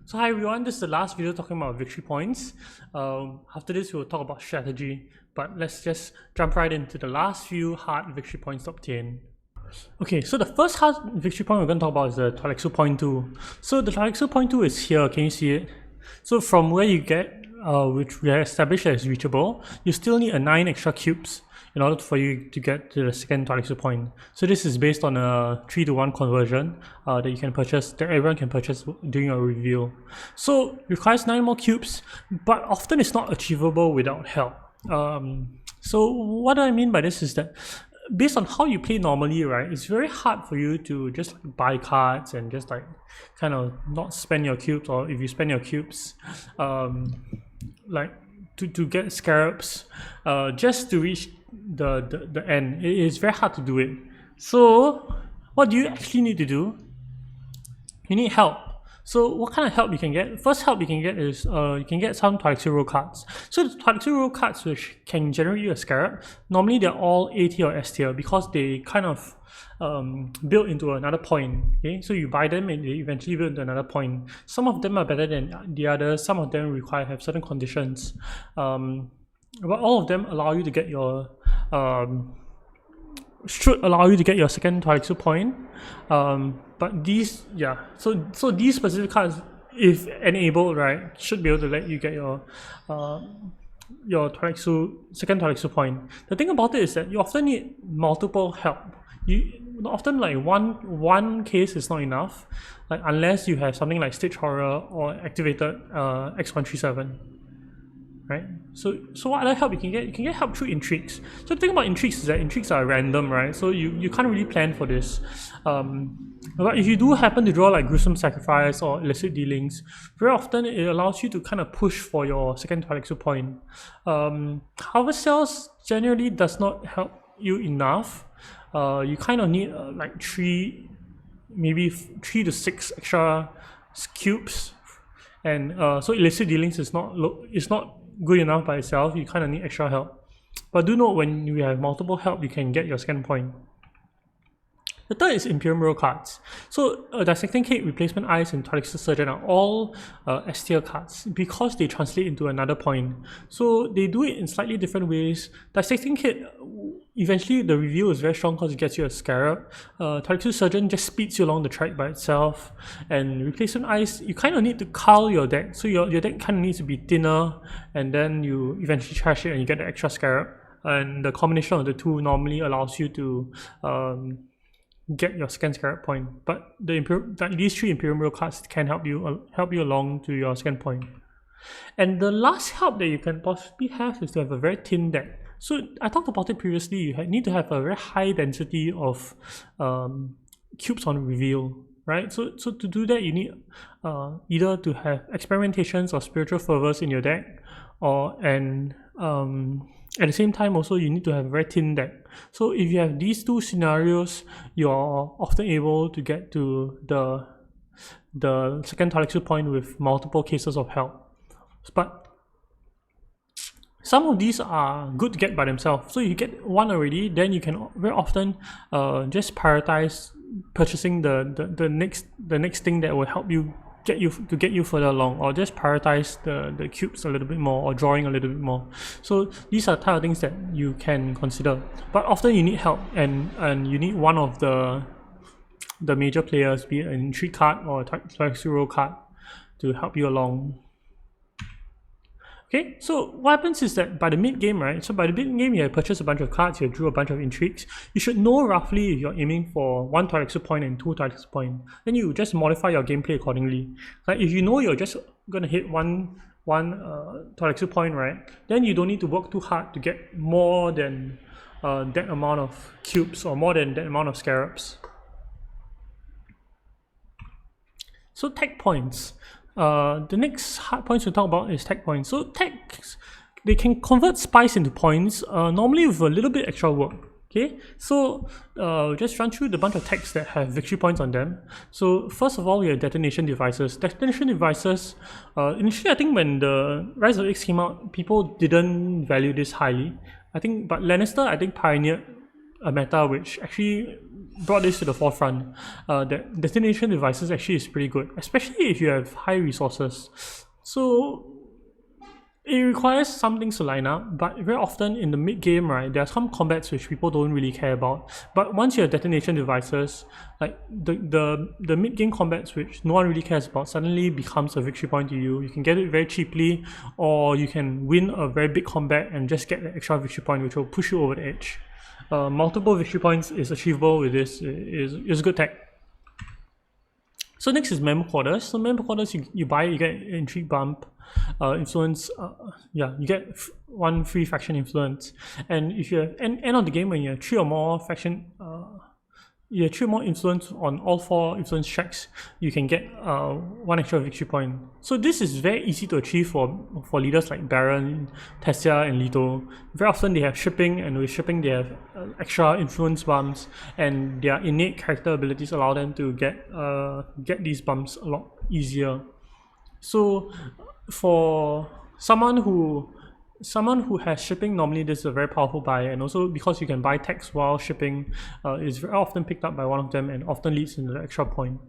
So hi everyone, this is the last video talking about victory points. After this we'll talk about strategy, but let's just jump right into the last few hard victory points to obtain. Okay, so the first hard victory point we're going to talk about is the Tleilaxu point 2. So the Tleilaxu point 2 is here, can you see it? So from where you get, which we have established as reachable, you still need 9 extra cubes in order for you to get to the second Tleilaxu point. So this is based on a 3-to-1 conversion that you can purchase, that everyone can purchase during a reveal. So it requires 9 more cubes, but often it's not achievable without help. So what do I mean by this is that based on how you play normally, right, it's very hard for you to just buy cards and just like kind of not spend your cubes, or if you spend your cubes, like to get scarabs, just to reach the end. It is very hard to do it. So what do you actually need to do? You need help. So what kind of help you can get? First help you can get is you can get some Tleilaxu row cards. So the Tleilaxu row cards which can generate you a scarab, normally they're all A tier or S tier because they kind of build into another point. Okay, so you buy them and they eventually build into another point. Some of them are better than the others. Some of them have certain conditions. But all of them allow you to get your should allow you to get your second Tleilaxu point. But these, yeah, so these specific cards, if enabled, right, should be able to let you get your second Tleilaxu point. The thing about it is that you often need multiple help. Often like one case is not enough, like unless you have something like Stage Horror or activated X137. Right? So what other help you can get? You can get help through Intrigues. So the thing about Intrigues is that Intrigues are random, right? So you can't really plan for this. But if you do happen to draw like Gruesome Sacrifice or Illicit Dealings, very often it allows you to kind of push for your second Tleilaxu point. Harvest Cells generally does not help you enough. You kind of need like maybe 3 to 6 extra cubes, and so Illicit Dealings is not good enough by itself. You kind of need extra help. But do note, when you have multiple help, you can get your second point. The third is Imperium Row cards. So Dissecting Cake, Replacement Eyes, and Tleilaxu Surgeon are all S tier cards because they translate into another point. So they do it in slightly different ways. Dissecting Cake, eventually the reveal is very strong because it gets you a scarab. Tleilaxu Surgeon just speeds you along the track by itself. And Replacement Eyes, you kind of need to cull your deck. So your deck kind of needs to be thinner, and then you eventually trash it and you get the extra scarab. And the combination of the two normally allows you to get your second scarab point. But these 3 Imperium Row cards can help you along to your second point. And the last help that you can possibly have is to have a very thin deck. So I talked about it previously. You need to have a very high density of cubes on reveal, right? So to do that, you need either to have experimentations or spiritual fervors in your deck, and at the same time also you need to have a very thin deck. So if you have these 2 scenarios, you're often able to get to the second Tleilaxu point with multiple cases of help. But some of these are good to get by themselves. So you get one already, then you can very often just prioritize purchasing the next thing that will help you get you further along, or just prioritize the cubes a little bit more, or drawing a little bit more. So these are the type of things that you can consider. But often you need help, and you need one of the major players, be it an Intrigue card or a Tleilaxu row card, to help you along. Okay, so what happens is that by the mid game, right? So by the mid game, you have purchased a bunch of cards, you have drew a bunch of Intrigues. You should know roughly if you're aiming for 1 Tleilaxu point and 2 Tleilaxu point. Then you just modify your gameplay accordingly. Like if you know you're just gonna hit one Tleilaxu point, right? Then you don't need to work too hard to get more than that amount of cubes, or more than that amount of scarabs. So tech points. The next hard points to talk about is tech points. So techs, they can convert spice into points, normally with a little bit extra work. Okay, so just run through the bunch of techs that have victory points on them. So first of all, we have detonation devices. Detonation devices, initially I think when the Rise of X came out, people didn't value this highly. But Lannister, I think, pioneered a meta which actually brought this to the forefront. The detonation devices actually is pretty good, especially if you have high resources. So it requires some things to line up, but very often in the mid game, right, there are some combats which people don't really care about. But once you have detonation devices, like the mid game combats which no one really cares about suddenly becomes a victory point to you. You can get it very cheaply, or you can win a very big combat and just get an extra victory point which will push you over the edge. Multiple victory points is achievable with this. Is good tech. So next is member quarters. So member quarters, you buy, you get intrigue bump, influence. You get one free faction influence, and if you have end of the game when you have 3 or more faction, you have 3 or more influence on all 4 influence checks, you can get 1 extra victory point. So this is very easy to achieve for leaders like Baron, Tessia, and Leto. Very often they have shipping, and with shipping they have extra influence bumps, and their innate character abilities allow them to get these bumps a lot easier. So for someone who has shipping, normally this is a very powerful buy, and also because you can buy text while shipping, is very often picked up by one of them and often leads into the extra point.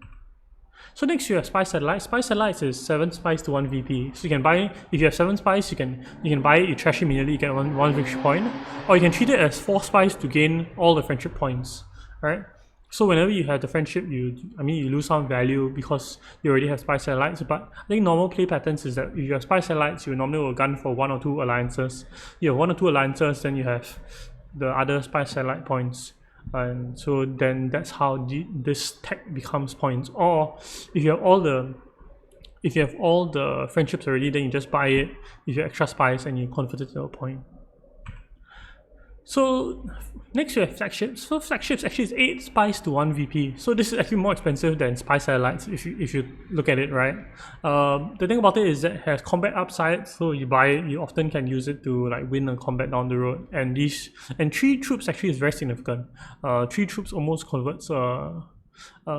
So next you have Spy Satellites. Spy Satellites is 7 spies to 1 VP. So you can buy, if you have 7 spies, you can buy it, you trash immediately, you get one victory point. Or you can treat it as 4 spies to gain all the friendship points. Right? So whenever you have the friendship, you lose some value because you already have Spy Satellites. But I think normal play patterns is that if you have Spy Satellites, you normally will gun for 1 or 2 alliances. You have 1 or 2 alliances, then you have the other Spy Satellite points. And so then that's how this tech becomes points. Or if you have all the friendships already, then you just buy it if you have extra spies and you convert it to a point. So next you have flagships. So flagships actually is 8 spies to 1 VP. So this is actually more expensive than Spy Satellites if you look at it, right? The thing about it is that it has combat upside, so you buy it, you often can use it to like win a combat down the road. And 3 troops actually is very significant. 3 troops almost converts a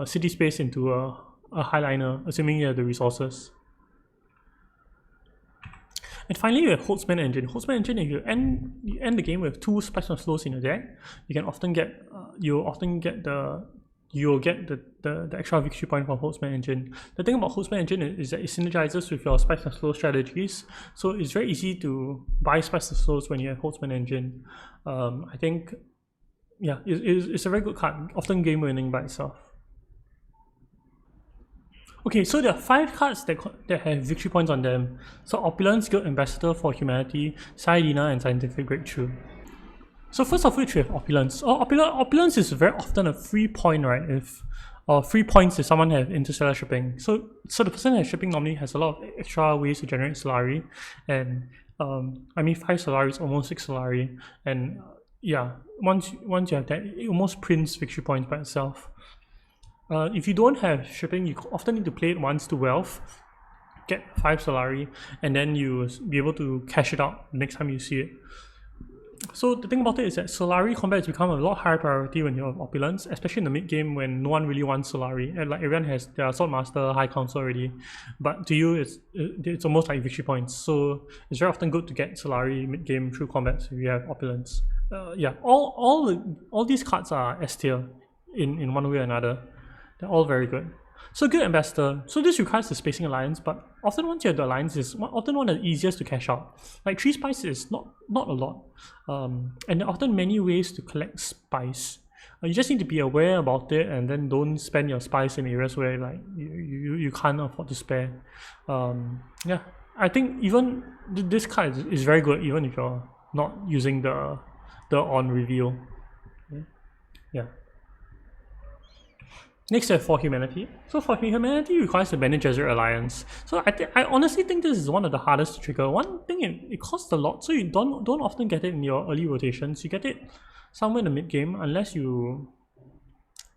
city space into a highliner, assuming you have the resources. And finally, you have Holtzman Engine. Holtzman Engine, if you end the game with 2 Spikes and Slows in your deck, you can often get the extra victory point from Holtzman Engine. The thing about Holtzman Engine is that it synergizes with your Spikes and Slows strategies, so it's very easy to buy Spikes and Slows when you have Holtzman Engine. I think, yeah, it's a very good card, often game winning by itself. Okay, so there are 5 cards that have victory points on them. So Opulence, Guild Ambassador for Humanity, Saidina, and Scientific Breakthrough. So first of which we have Opulence. Opulence is very often a free point, right? Or free points if someone has interstellar shipping. So the person that has shipping normally has a lot of extra ways to generate Solari. And 5 Solari is almost 6 Solari. And yeah, once you have that, it almost prints victory points by itself. If you don't have shipping, you often need to play it once to wealth, get 5 Solari, and then you be able to cash it out next time you see it. So the thing about it is that Solari combat has become a lot higher priority when you have Opulence, especially in the mid game when no one really wants Solari, and like everyone has their Sword Master, High Council already. But to you, it's almost like victory points. So it's very often good to get Solari mid game through combat if you have Opulence. All these cards are S tier in one way or another. They're all very good. So Guild Ambassador. So this requires the Spacing Alliance, but often once you have the Alliance, it's often one of the easiest to cash out. Like 3 spice is not a lot. And there are often many ways to collect spice. You just need to be aware about it and then don't spend your spice in areas where like you can't afford to spare. Yeah, I think even this card is very good even if you're not using the on reveal. Yeah. Next we have For Humanity. So For Humanity requires the Bene Gesserit Alliance. So I honestly think this is one of the hardest to trigger. One thing, it costs a lot, so you don't often get it in your early rotations. You get it somewhere in the mid game unless you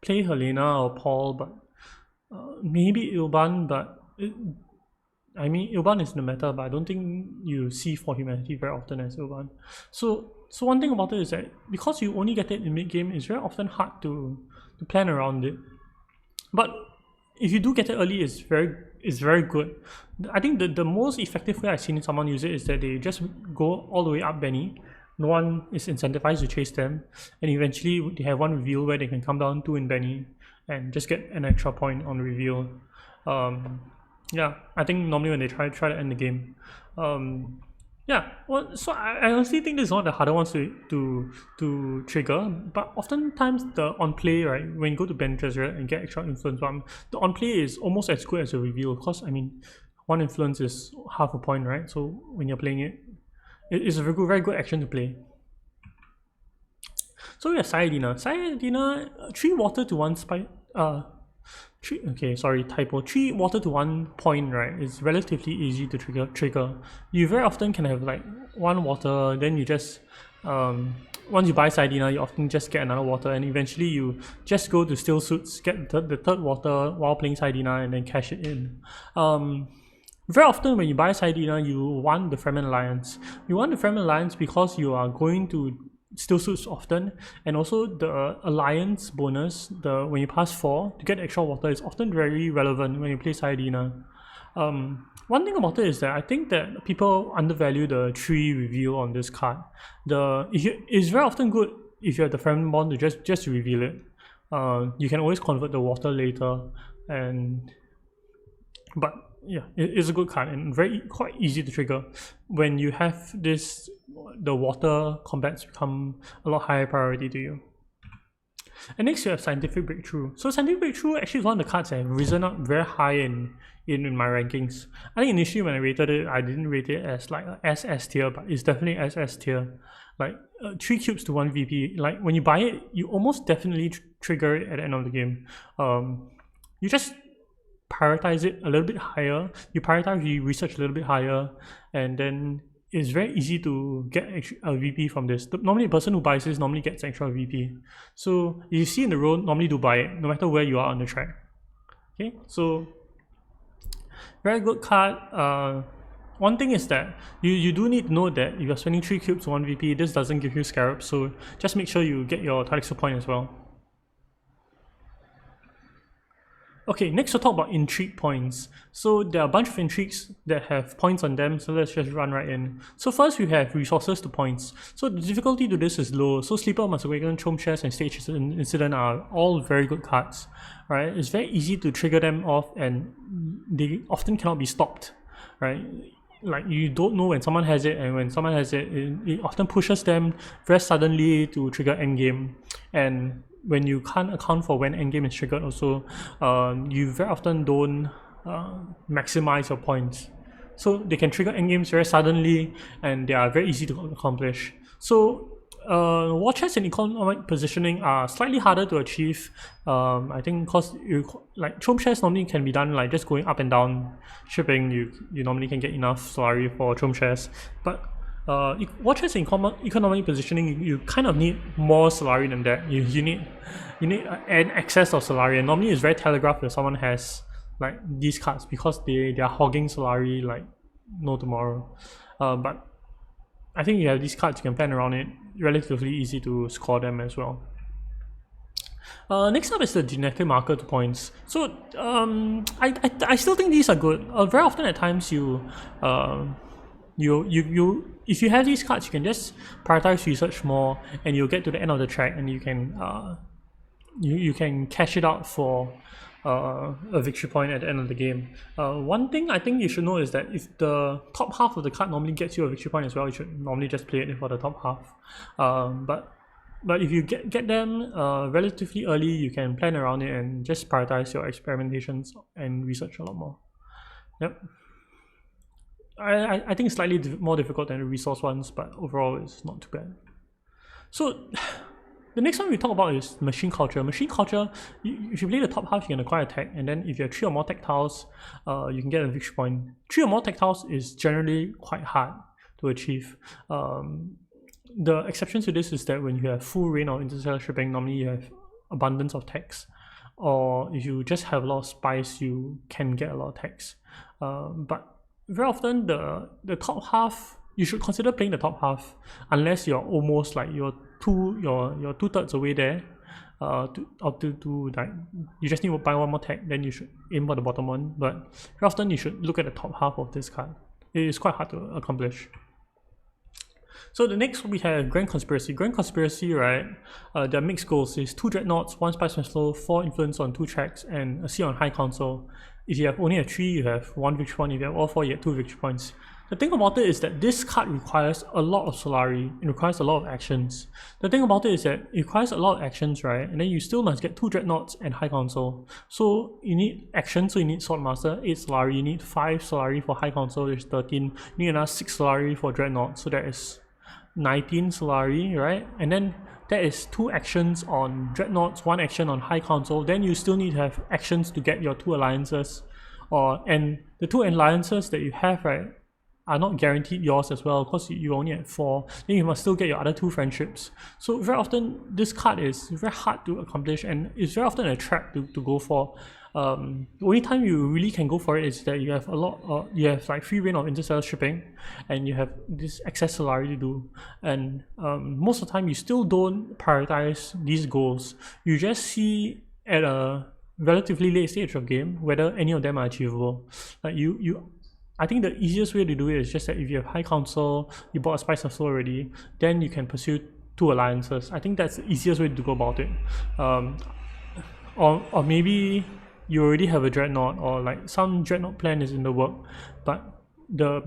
play Helena or Paul, but maybe Ilban, but Ilban is in the meta, but I don't think you see For Humanity very often as Ilban. So one thing about it is that because you only get it in mid game, it's very often hard to plan around it. But if you do get it early, it's very good. I think the most effective way I've seen someone use it is that they just go all the way up Benny, no one is incentivized to chase them, and eventually they have one reveal where they can come down 2 in Benny and just get an extra point on reveal. Yeah, I think normally when they try to end the game. Yeah, well, so I honestly think this is one of the harder ones to trigger, but oftentimes the on play, right, when you go to benches, right, and get extra influence, the on play is almost as good as a reveal, because I mean, one influence is half a point, right? So when you're playing it, it's a very good action to play. So we have Sayadina, 3 water to 1 spike, 3 water to 1 point, right? It's relatively easy to trigger. You very often can have like 1 water, then you just once you buy Sayadina, you often just get another water, and eventually you just go to Still Suits, get the 3rd water while playing Sayadina, and then cash it in. Very often when you buy Sayadina, you want the Fremen Alliance. You want the Fremen Alliance because you are going to Still Suits often, and also the alliance bonus, when you pass 4 to get extra water, is often very relevant when you play Sayadina. One thing about it is that I think that people undervalue the 3 reveal on this card. It's very often good if you have the Fremen Bond to just reveal it. You can always convert the water later, but yeah, it's a good card and quite easy to trigger. When you have this, the water combats become a lot higher priority to you. And next you have Scientific Breakthrough. So Scientific Breakthrough actually is one of the cards that have risen up very high in my rankings. I think initially when I rated it, I didn't rate it as like a SS tier, but it's definitely SS tier. Like 3 cubes to 1 VP. Like when you buy it, you almost definitely trigger it at the end of the game. You just prioritize it a little bit higher, you research a little bit higher, and then it's very easy to get a VP from this. Normally the person who buys this normally gets extra VP. So if you see in the row, normally do buy it, no matter where you are on the track. Okay, so very good card. One thing is that you do need to know that if you're spending 3 cubes to 1 VP, this doesn't give you scarabs, so just make sure you get your Tleilaxu point as well. Okay, next we'll talk about intrigue points. So there are a bunch of intrigues that have points on them, so let's just run right in. So first we have resources to points. So the difficulty to this is low. So Sleeper Must Awaken, Chome Chest, and Stage Incident are all very good cards. Right? It's very easy to trigger them off, and they often cannot be stopped. Right? Like you don't know when someone has it, and when someone has it, it often pushes them very suddenly to trigger endgame. And when you can't account for when endgame is triggered also, you very often don't maximize your points. So they can trigger endgames very suddenly, and they are very easy to accomplish. So war chest and economic positioning are slightly harder to achieve. I think because like Chome Chest normally can be done like just going up and down shipping. You normally can get enough Solari for Chome Chest, but war chest and economic positioning, you kind of need more Solari than that. You need an excess of Solari, and normally it's very telegraphed if someone has like these cards, because they are hogging Solari like no tomorrow. But I think you have these cards, you can plan around it. Relatively easy to score them as well. Next up is the genetic marker to points. So I still think these are good. Very often at times you if you have these cards, you can just prioritize research more, and you'll get to the end of the track, and you can you can cash it out for a victory point at the end of the game. One thing I think you should know is that if the top half of the card normally gets you a victory point as well, you should normally just play it for the top half. But if you get them relatively early, you can plan around it and just prioritize your experimentations and research a lot more. Yep. I think it's slightly more difficult than the resource ones, but overall it's not too bad. So the next one we talk about is machine culture. Machine culture, if you play the top half, you can acquire tech, and then if you have 3 or more tech tiles, you can get a victory point. 3 or more tech tiles is generally quite hard to achieve. The exception to this is that when you have full reign of interstellar shipping, normally you have abundance of techs, or if you just have a lot of spice, you can get a lot of techs. But very often the top half, you should consider playing the top half unless you're almost like you're 2/3 away there. You just need to buy 1 more tech, then you should aim for the bottom one. But very often you should look at the top half of this card. It is quite hard to accomplish. So the next we have Grand Conspiracy. Grand Conspiracy, right? Their mixed goals is 2 Dreadnoughts, 1 Spice and Slow, 4 Influence on 2 tracks, and a C on High Council. If you have only a 3, you have 1 victory point. If you have all 4, you have 2 victory points. The thing about it is that this card requires a lot of Solari. It requires a lot of actions. The thing about it is that it requires a lot of actions, right? And then you still must get 2 Dreadnoughts and High Council. So you need action, so you need Swordmaster, 8 Solari. You need 5 Solari for High Council, which is 13. You need another 6 Solari for Dreadnought, so that is 19 Solari, right? And then that is 2 actions on Dreadnoughts, 1 action on High Council. Then you still need to have actions to get your 2 alliances. And the 2 alliances that you have, right, are not guaranteed yours as well, because you only have 4. Then you must still get your other 2 friendships. So very often this card is very hard to accomplish, and it's very often a trap to go for. The only time you really can go for it is that you have you have like free reign of interstellar shipping, and you have this excess Solari to do. And most of the time you still don't prioritize these goals. You just see at a relatively late stage of game whether any of them are achievable. Like I think the easiest way to do it is just that if you have High Council, you bought a Spice of Soul already, then you can pursue 2 alliances. I think that's the easiest way to go about it. Or maybe you already have a Dreadnought, or like some Dreadnought plan is in the work, but the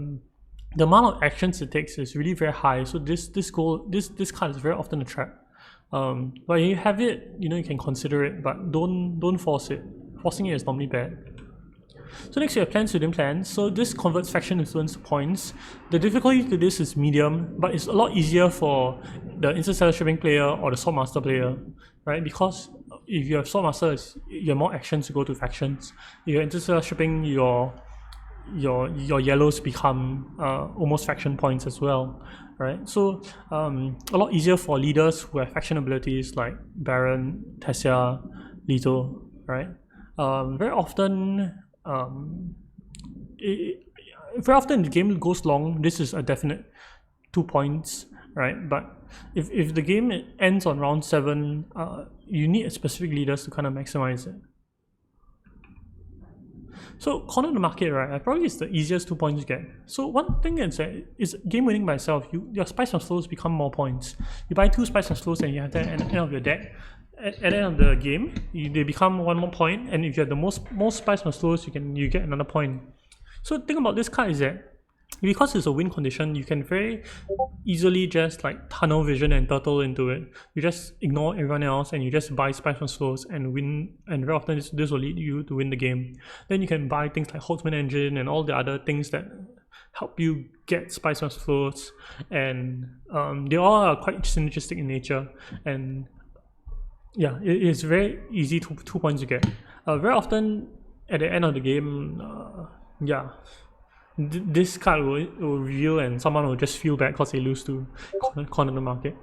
amount of actions it takes is really very high. So this card is very often a trap. But if you have it, you can consider it, but don't force it. Forcing it is normally bad. So next we have Plans Within Plans. So this converts faction influence to points. The difficulty to this is medium, but it's a lot easier for the Interstellar Shipping player or the Swordmaster player, right? Because if you have Swordmaster, you have more actions to go to factions. If you're Interstellar Shipping, your yellows become almost faction points as well, right? So a lot easier for leaders who have faction abilities like Baron, Tessia, Leto, right? Very often very often the game goes long. This is a definite 2 points, right? But if the game ends on round 7, you need specific leaders to kind of maximize it. So corner the market, right? Probably is the easiest 2 points to get. So one thing is game winning by itself. Your Spice and Slows become more points. You buy 2 Spice and Slows and you have that at the end of your deck. At the end of the game, they become 1 more point, and if you have the most Spice and Slows, you get another point. So the thing about this card is that because it's a win condition, you can very easily just like tunnel vision and turtle into it. You just ignore everyone else and you just buy Spice and Slows and win, and very often this will lead you to win the game. Then you can buy things like Holtzman Engine and all the other things that help you get Spice and Slows, and they all are quite synergistic in nature, and yeah, it's very easy to 2 points to get. Very often at the end of the game, this card will reveal and someone will just feel bad because they lose to corner the market.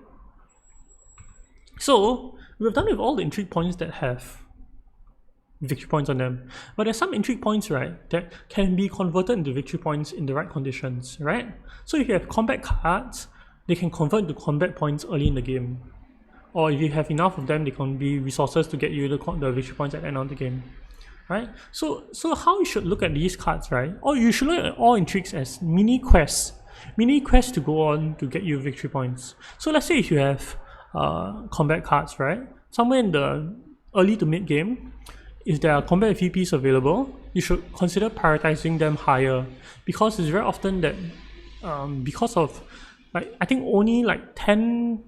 So we've done with all the intrigue points that have victory points on them, but there's some intrigue points, right, that can be converted into victory points in the right conditions, right? So if you have combat cards, they can convert into combat points early in the game. Or if you have enough of them, they can be resources to get you the victory points at the end of the game, right? So how you should look at these cards, right? Or you should look at all intrigues as mini quests to go on to get you victory points. So let's say if you have combat cards, right? Somewhere in the early to mid game, if there are combat VPs available, you should consider prioritizing them higher, because it's very often that because of I think only like 10,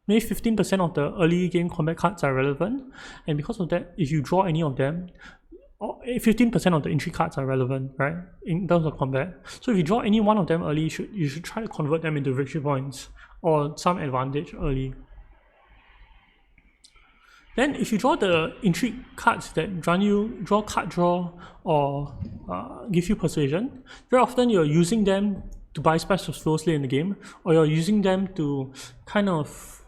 maybe 15% of the early game combat cards are relevant, and because of that, if you draw any of them, 15% of the intrigue cards are relevant, right, in terms of combat. So if you draw any one of them early, you should try to convert them into victory points or some advantage early. Then if you draw the intrigue cards that grant you card draw or give you persuasion, very often you're using them to buy special flows late in the game, or you're using them to kind of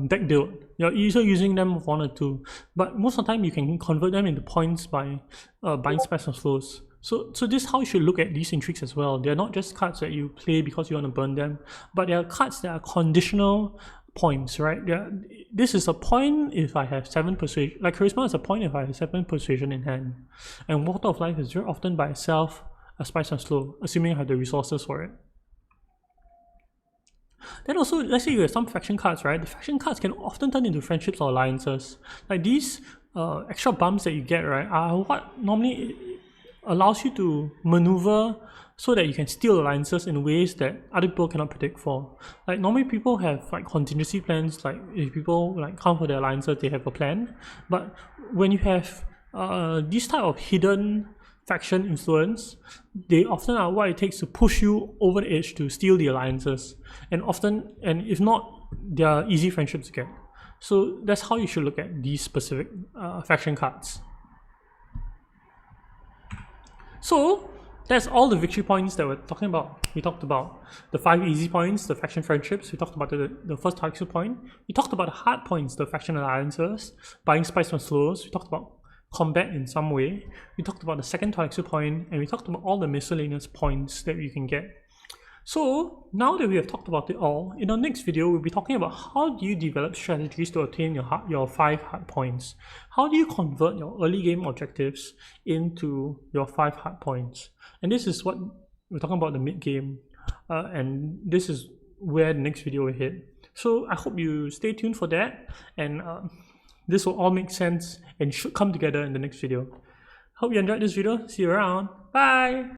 deck build. You're either using them with 1 or 2, but most of the time you can convert them into points by buying special flows. So this is how you should look at these intrigues as well. They're not just cards that you play because you want to burn them, but they are cards that are conditional points, right? This is a point if I have 7 persuasion, like Charisma is a point if I have 7 persuasion in hand, and Water of Life is very often by itself a Spice and Slow, assuming I have the resources for it. Then also, let's say you have some faction cards, right? The faction cards can often turn into friendships or alliances. Like these extra bumps that you get, right, are what normally allows you to maneuver so that you can steal alliances in ways that other people cannot predict for. Like normally people have like contingency plans, like if people like come for their alliances, they have a plan. But when you have this type of hidden faction influence, they often are what it takes to push you over the edge to steal the alliances. And often, and if not, they are easy friendships to get. So that's how you should look at these specific faction cards. So that's all the victory points that we're talking about. We talked about the 5 easy points, the faction friendships. We talked about the first Tleilaxu point. We talked about the hard points, the faction alliances, buying spice from slows. We talked about combat in some way. We talked about the second Tleilaxu point, and we talked about all the miscellaneous points that you can get. So now that we have talked about it all, in our next video we'll be talking about how do you develop strategies to attain your 5 hard points. How do you convert your early game objectives into your 5 hard points? And this is what we're talking about, the mid game, and this is where the next video will hit. So I hope you stay tuned for that, and this will all make sense and should come together in the next video. Hope you enjoyed this video. See you around. Bye!